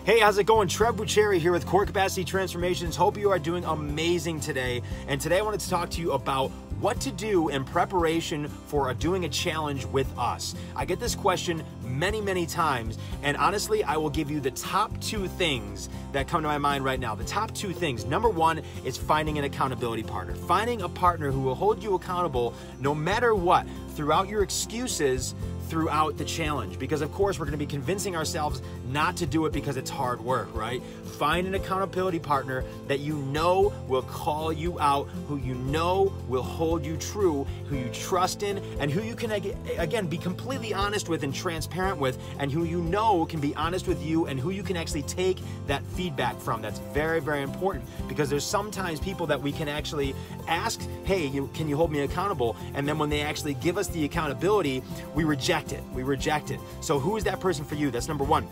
Hey, how's it going? Trev Bucheri here with Core Capacity Transformations. Hope you are doing amazing today. And today I wanted to talk to you about what to do in preparation for doing a challenge with us. I get this question many times, and honestly, I will give you the top 2 things that come to my mind right now. The top 2 things. Number 1 is finding an accountability partner. Finding a partner who will hold you accountable no matter what, throughout your excuses, throughout the challenge. Because of course, we're gonna be convincing ourselves not to do it because it's hard work, right? Find an accountability partner that you know will call you out, who you know will hold you true, who you trust in, and who you can, again, be completely honest with and transparent with, and who you know can be honest with you, and who you can actually take that feedback from. That's very important, because there's sometimes people that we can actually ask, hey, can you hold me accountable? And then when they actually give us the accountability, we reject it. We reject it. So who is that person for you? That's number 1.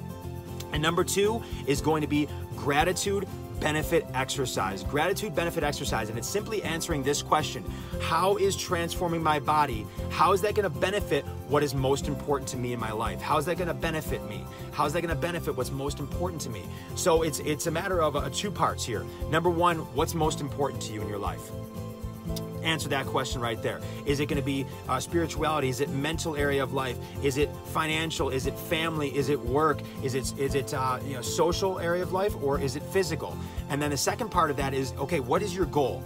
And number 2 is going to be gratitude benefit exercise. Gratitude benefit exercise. And it's simply answering this question: how is transforming my body, how is that going to benefit what is most important to me in my life? How is that going to benefit me? How is that going to benefit what's most important to me? So it's a matter of 2 parts here. Number 1, what's most important to you in your life? Answer that question right there. Is it going to be spirituality? Is it mental area of life? Is it financial? Is it family? Is it work? Is it social area of life, or is it physical? And then the second part of that is, okay, what is your goal?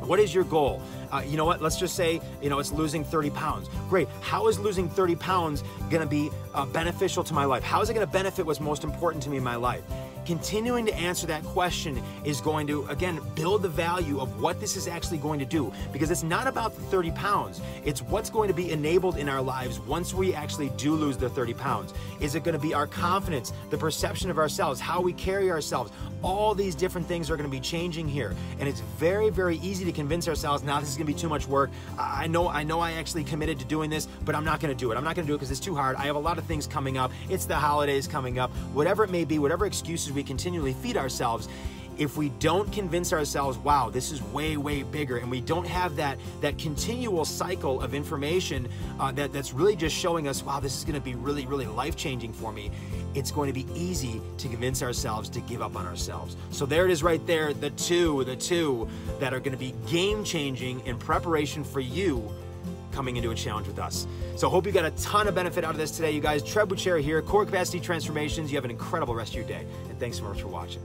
What is your goal? You know what, let's just say, it's losing 30 pounds. Great, how is losing 30 pounds gonna be beneficial to my life? How is it gonna benefit what's most important to me in my life? Continuing to answer that question is going to, again, build the value of what this is actually going to do, because it's not about the 30 pounds. It's what's going to be enabled in our lives once we actually do lose the 30 pounds. Is it going to be our confidence, the perception of ourselves, how we carry ourselves? All these different things are going to be changing here. And it's very easy to convince ourselves, now this is going to be too much work. I know I actually committed to doing this, but I'm not going to do it. I'm not going to do it because it's too hard. I have a lot of things coming up. It's the holidays coming up. Whatever it may be, whatever excuses we continually feed ourselves, if we don't convince ourselves, wow, this is way bigger, and we don't have that continual cycle of information that's really just showing us, wow, this is going to be really life-changing for me, it's going to be easy to convince ourselves to give up on ourselves. So there it is right there, the two that are going to be game-changing in preparation for you coming into a challenge with us. So hope you got a ton of benefit out of this today, you guys. Trev Bucheri here, Core Capacity Transformations. You have an incredible rest of your day, and thanks so much for watching.